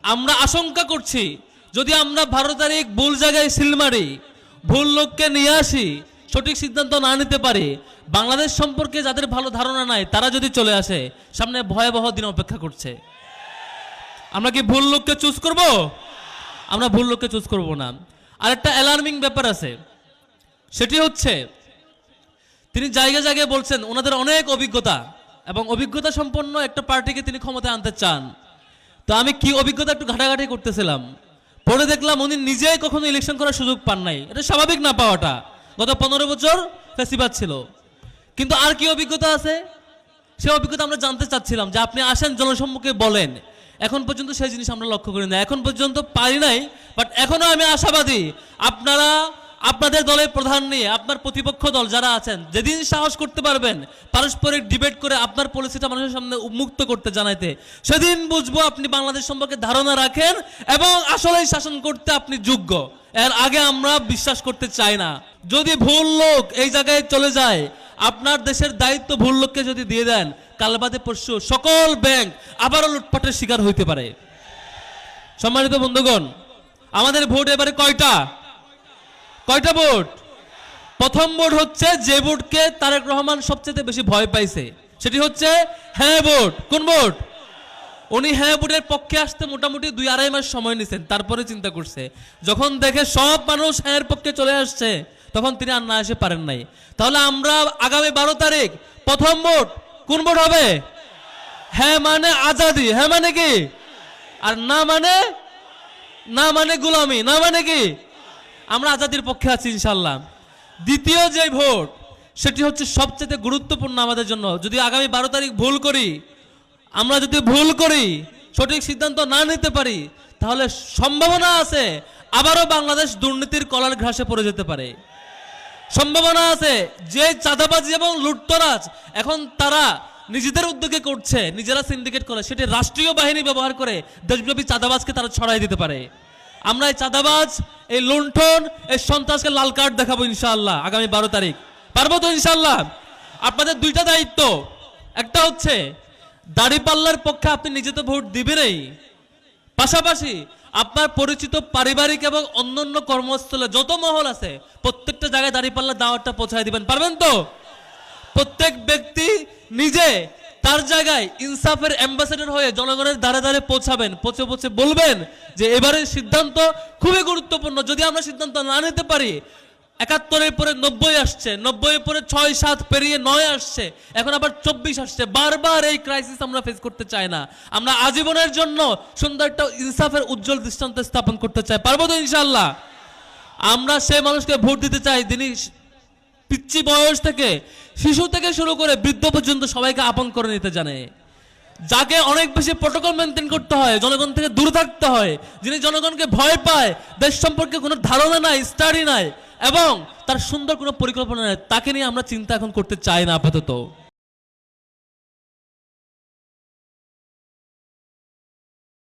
আমরা আশঙ্কা করছি যদি আমরা 12 তারিখ ভুল জায়গায় সিল মারি, ভুল লোককে নিয়ে আসি, সঠিক সিদ্ধান্ত না নিতে পারি, বাংলাদেশ সম্পর্কে যাদের ভালো ধারণা নাই তারা যদি চলে আসে, সামনে ভয়াবহ দিন অপেক্ষা করছে। আমরা কি ভুল লোককে চুজ করব? আমরা ভুল লোককে চুজ করব না। আরেকটা অ্যালার্মিং ব্যাপার আছে, সেটি হচ্ছে তিনি জায়গায় জায়গায় বলছেন ওনাদের অনেক অভিজ্ঞতা এবং অভিজ্ঞতা সম্পন্ন একটা পার্টিকে তিনি ক্ষমতায় আনতে চান। তো আমি কি অভিজ্ঞতা একটু ঘাটাঘাটি করতেছিলাম, পরে দেখলাম উনি নিজেই কখনো ইলেকশন করার সুযোগ পান নাই। এটা স্বাভাবিক না পাওয়াটা, গত 15 বছর ফেসিবাদ ছিল। কিন্তু আর কি অভিজ্ঞতা আছে, সে অভিজ্ঞতা আমরা জানতে চাচ্ছিলাম যে আপনি আসেন জনসম্মুখে বলেন। এখন পর্যন্ত সেই জিনিস আমরা লক্ষ্য করি না, এখন পর্যন্ত পারি নাই। বাট এখনো আমি আশাবাদী আপনারা আপনাদের দলের প্রধান নিয়ে আপনার প্রতিপক্ষ দল যারা আছেন যেদিন সাহস করতে পারবেন পারস্পরিক ডিবেট করে আপনার পলিসিটা মানুষের সামনে উন্মুক্ত করতে জানাইতে, সেদিন বুঝবো আপনি বাংলাদেশ সম্পর্কে ধারণা রাখেন এবং আসলেই শাসন করতে আপনি যোগ্য। এর আগে আমরা বিশ্বাস করতে চাই না। যদি ভুল লোক এই জায়গায় চলে যায়, আপনার দেশের দায়িত্ব ভুল লোককে যদি দিয়ে দেন, কাল বাদে পরশু সকল ব্যাংক আবারও লুটপাটের শিকার হইতে পারে। সম্মানিত বন্ধুগণ, আমাদের ভোট এবারে কয়টা ভোট? প্রথম ভোট হচ্ছে যে ভোটকে তারেক রহমান সবচেয়ে বেশি ভয় পাইছে, সেটি হচ্ছে হ্যাঁ ভোট। কোন ভোট? উনি হ্যাঁ ভোটের পক্ষে আসতে মোটামুটি 2-2.5 মাস সময় নিছেন, তারপরে চিন্তা করছে। যখন দেখে সব মানুষ হ্যাঁ পক্ষে চলে আসছে, তখন তিনি আর না এসে পারেন নাই। তাহলে আমরা আগামী 12 তারিখ প্রথম ভোট কোন ভোট হবে? হ্যাঁ মানে আজাদি, হ্যাঁ মানে কি, আর না মানে গোলামি, না মানে কি, আমরা আজাদির পক্ষে আছি ইনশাল্লাহ। দ্বিতীয় যে ভোট, সেটি হচ্ছে সবচেয়ে গুরুত্বপূর্ণ আমাদের জন্য। যদি আগামী 12 তারিখ ভুল করি, আমরা যদি ভুল করি, সঠিক সিদ্ধান্ত না নিতে পারি, তাহলে সম্ভাবনা আছে আবারও বাংলাদেশ দুর্নীতির কলার ঘাসে পড়ে যেতে পারে। সম্ভাবনা আছে যে চাঁদাবাজি এবং লুটতরাজ এখন তারা নিজেদের উদ্যোগে করছে, নিজেরা সিন্ডিকেট করে, সেটি রাষ্ট্রীয় বাহিনী ব্যবহার করে দেশব্যাপী চাঁদাবাজকে তারা ছড়াই দিতে পারে। আমরা এই চাঁদাবাজ, এই লুণ্ঠন, এই সন্ত্রাসকে লাল কার্ড দেখাবো ইনশাআল্লাহ আগামী 12 তারিখ। পারবো তো ইনশাআল্লাহ? আপনাদের দুইটা দায়িত্ব, একটা হচ্ছে দাঁড়িপাল্লার পক্ষে আপনি নিজে তো ভোট দিবেনই, পাশাপাশি আপনার পরিচিত পারিবারিক এবং অন্যান্য কর্মস্থলে যত মহল আছে প্রত্যেকটা জায়গায় দাঁড়িপাল্লার দাওয়াতটা পৌঁছায় দিবেন। পারবেন তো? প্রত্যেক ব্যক্তি নিজে তার জায়গায় ইনসাফের অ্যাম্বাসেডর হয়ে জনগণের দ্বারে দ্বারে পৌঁছাবেন, পৌঁছে বলবেন যে এবারের সিদ্ধান্ত খুবই গুরুত্বপূর্ণ। যদি আমরা সিদ্ধান্ত না নিতে পারি, 71-এর পরে 90 আসছে, 90-এর পরে 6-7 পেরিয়ে 9 আসছে, এখন আবার 24 আসছে। বারবার এই ক্রাইসিস আমরা ফেস করতে চাই না। আমরা আজীবনের জন্য সুন্দর একটা ইনসাফের উজ্জ্বল দৃষ্টান্ত স্থাপন করতে চাই। পারবো তো ইনশাআল্লাহ? আমরা সেই মানুষকে ভোট দিতে চাই যিনি পিচ্চি বয়স থেকে, শিশু থেকে শুরু করে বৃদ্ধ পর্যন্ত সবাইকে আপন করে নিতে জানে, যাকে অনেক বেশি প্রোটোকল মেনটেন করতে হয়, জনগণ থেকে দূরে থাকতে হয়, যিনি জনগণকে ভয় পায়, দেশ সম্পর্কে কোনো ধারণা নাই, স্টাডি নাই এবং তার সুন্দর কোনো পরিকল্পনা নাই, তাকে নিয়ে আমরা চিন্তা এখন করতে চাই না আপাতত।